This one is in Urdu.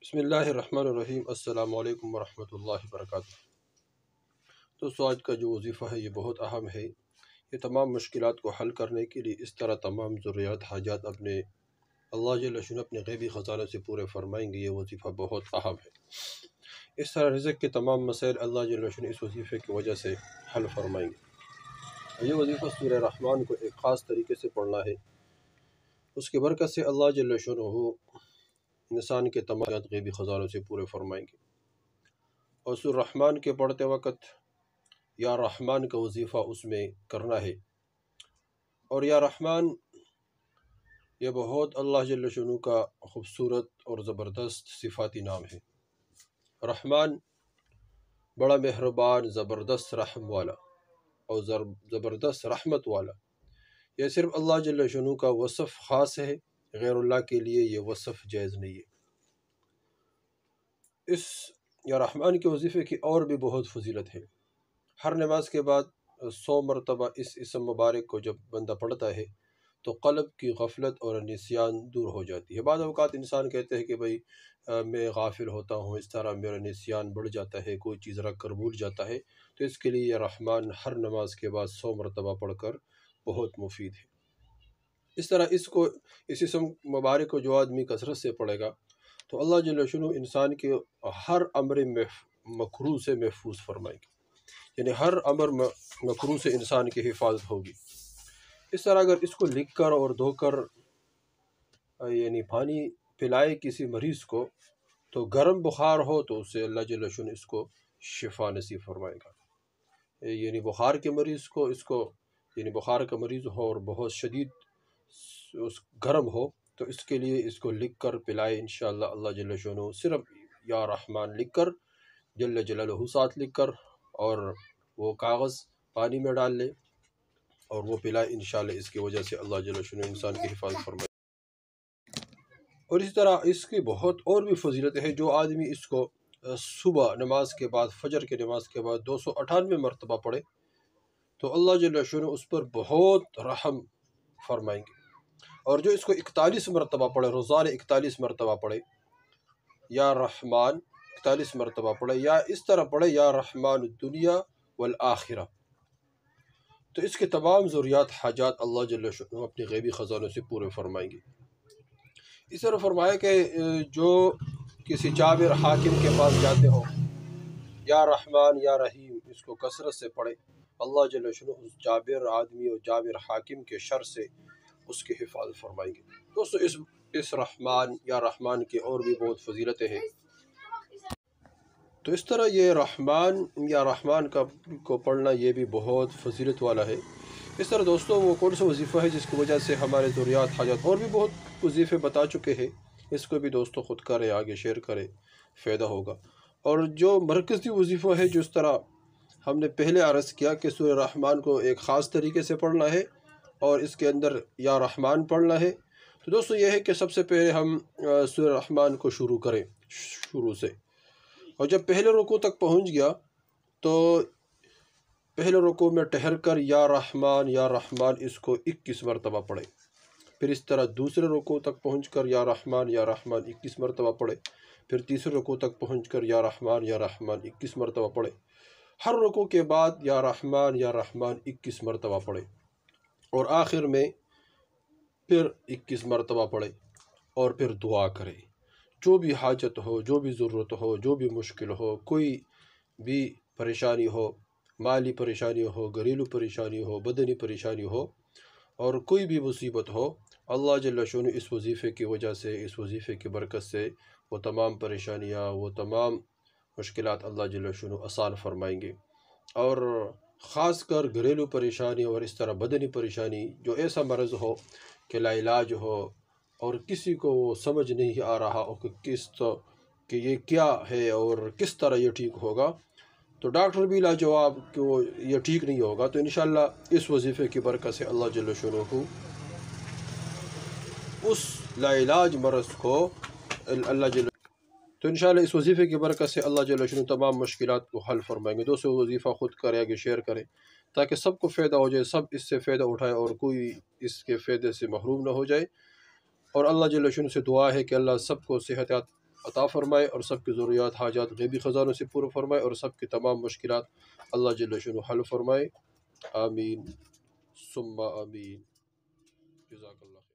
بسم اللہ الرحمن الرحیم۔ السلام علیکم ورحمۃ اللہ وبرکاتہ۔ دوستو، آج کا جو وظیفہ ہے یہ بہت اہم ہے۔ یہ تمام مشکلات کو حل کرنے کے لیے اس طرح تمام ضروریات حاجات اللہ جل شانہ اپنے غیبی خزانوں سے پورے فرمائیں گے۔ یہ وظیفہ بہت اہم ہے۔ اس طرح رزق کے تمام مسائل اللہ جل شانہ اس وظیفے کی وجہ سے حل فرمائیں گے۔ یہ وظیفہ سورہ رحمان کو ایک خاص طریقے سے پڑھنا ہے۔ اس کی برکت سے اللہ جل شانہ انسان کے تمام غیبی خزانوں سے پورے فرمائیں گے۔ اور سورہ رحمان کے پڑھتے وقت یا رحمان کا وظیفہ اس میں کرنا ہے۔ اور یا رحمان یہ بہت اللہ جل شانہ کا خوبصورت اور زبردست صفاتی نام ہے۔ رحمان بڑا مہربان، زبردست رحم والا اور زبردست رحمت والا۔ یہ صرف اللہ جل شانہ کا وصف خاص ہے، غیر اللہ کے لیے یہ وصف جائز نہیں ہے۔ اس یا رحمان کے وظیفے کی اور بھی بہت فضیلت ہے۔ ہر نماز کے بعد 100 مرتبہ اس اسم مبارک کو جب بندہ پڑھتا ہے تو قلب کی غفلت اور نسیان دور ہو جاتی ہے۔ بعض اوقات انسان کہتے ہیں کہ بھئی میں غافل ہوتا ہوں، اس طرح میرا نسیان بڑھ جاتا ہے، کوئی چیز رکھ کر بھول جاتا ہے، تو اس کے لیے یہ رحمان ہر نماز کے بعد 100 مرتبہ پڑھ کر بہت مفید ہے۔ اس طرح اس اسم مبارک کو جو آدمی کثرت سے پڑھے گا تو اللہ جل شانہ انسان کے ہر امر مکروہ سے محفوظ فرمائے گی، یعنی ہر امر مکروہ سے انسان کی حفاظت ہوگی۔ اس طرح اگر اس کو لکھ کر اور دھو کر یعنی پانی پلائے کسی مریض کو تو گرم بخار ہو تو اس سے اللہ جل شانہ اس کو شفا نصیب فرمائے گا۔ یعنی بخار کے مریض کو یعنی بخار کا مریض ہو اور بہت شدید گرم ہو تو اس کے لیے اس کو لکھ کر پلائے انشاءاللہ اللہ جل شانہ صرف یا رحمان لکھ کر جل جلالہ ساتھ لکھ کر اور وہ کاغذ پانی میں ڈال لے اور وہ پلائے، انشاءاللہ اس کی وجہ سے اللہ جل شانہ انسان کی حفاظت فرمائے۔ اور اسی طرح اس کی بہت اور بھی فضیلت ہے۔ جو آدمی اس کو صبح نماز کے بعد، فجر کے نماز کے بعد 298 مرتبہ پڑھے تو اللہ جل شانہ اس پر بہت رحم فرمائیں گے۔ اور جو اس کو 41 مرتبہ پڑھے، روزانہ 41 مرتبہ پڑھے یا رحمان، 41 مرتبہ پڑھے یا اس طرح پڑھے یا رحمان الدنیا والآخرہ، تو اس کے تمام ضروریات حاجات اللہ جل شانہ اپنے غیبی خزانوں سے پورے فرمائیں گے۔ اس طرح فرمایا کہ جو کسی جابر حاکم کے پاس جاتے ہو، یا رحمان یا رحیم اس کو کثرت سے پڑھے، اللہ جل شانہ اس جابر آدمی اور جابر حاکم کے شر سے اس کی حفاظت فرمائیں گے۔ دوستو، اس رحمان یا رحمان کے اور بھی بہت فضیلتیں ہیں۔ تو اس طرح یہ رحمان یا رحمان کو پڑھنا یہ بھی بہت فضیلت والا ہے۔ اس طرح دوستو، وہ کون سا وظیفہ ہے جس کی وجہ سے ہمارے ضروریات حاجات اور بھی بہت وظیفے بتا چکے ہیں، اس کو بھی دوستو خود کرے، آگے شیئر کرے، فائدہ ہوگا۔ اور جو مرکزی وظیفہ ہے جس طرح ہم نے پہلے عرض کیا کہ سورہ رحمان کو ایک خاص طریقے سے پڑھنا ہے اور اس کے اندر یا رحمان پڑھنا ہے، تو دوستو یہ ہے کہ سب سے پہلے ہم سورہ رحمان کو شروع کریں شروع سے، اور جب پہلے رکوع تک پہنچ گیا تو پہلے رکوع میں ٹھہر کر یا رحمان اس کو 21 مرتبہ پڑھے، پھر اس طرح دوسرے رکوع تک پہنچ کر یا رحمان 21 مرتبہ پڑھے، پھر تیسرے رکوع تک پہنچ کر یا رحمان 21 مرتبہ پڑھے، ہر رکوع کے بعد یا رحمان 21 مرتبہ پڑھے، اور آخر میں پھر 21 مرتبہ پڑھے، اور پھر دعا کرے۔ جو بھی حاجت ہو، جو بھی ضرورت ہو، جو بھی مشکل ہو، کوئی بھی پریشانی ہو، مالی پریشانی ہو، گھریلو پریشانی ہو، بدنی پریشانی ہو، اور کوئی بھی مصیبت ہو، اللہ جل شانہ اس وظیفے کی وجہ سے، اس وظیفے کی برکت سے وہ تمام پریشانیاں، وہ تمام مشکلات اللہ جل شانہ آسان فرمائیں گے۔ اور خاص کر گھریلو پریشانی اور اس طرح بدنی پریشانی، جو ایسا مرض ہو کہ لا علاج ہو اور کسی کو وہ سمجھ نہیں آ رہا ہو کہ یہ کیا ہے اور کس طرح یہ ٹھیک ہوگا، تو ڈاکٹر بھی لاجواب کہ وہ یہ ٹھیک نہیں ہوگا، تو انشاءاللہ اس وظیفے کی برکت سے اللہ جل شانہ اس لا علاج مرض کو تو انشاءاللہ اس وظیفے کی برکت سے اللہ جل شانہ تمام مشکلات کو حل فرمائیں گے۔ دوستو، وظیفہ خود کرے، آگے شیئر کریں تاکہ سب کو فائدہ ہو جائے، سب اس سے فائدہ اٹھائے اور کوئی اس کے فائدے سے محروم نہ ہو جائے۔ اور اللہ جل شانہ سے دعا ہے کہ اللہ سب کو صحت عطا فرمائے اور سب کی ضروریات حاجات غیبی خزانوں سے پورا فرمائے اور سب کی تمام مشکلات اللہ جل شانہ حل فرمائے۔ آمین ثم آمین۔ جزاک اللہ۔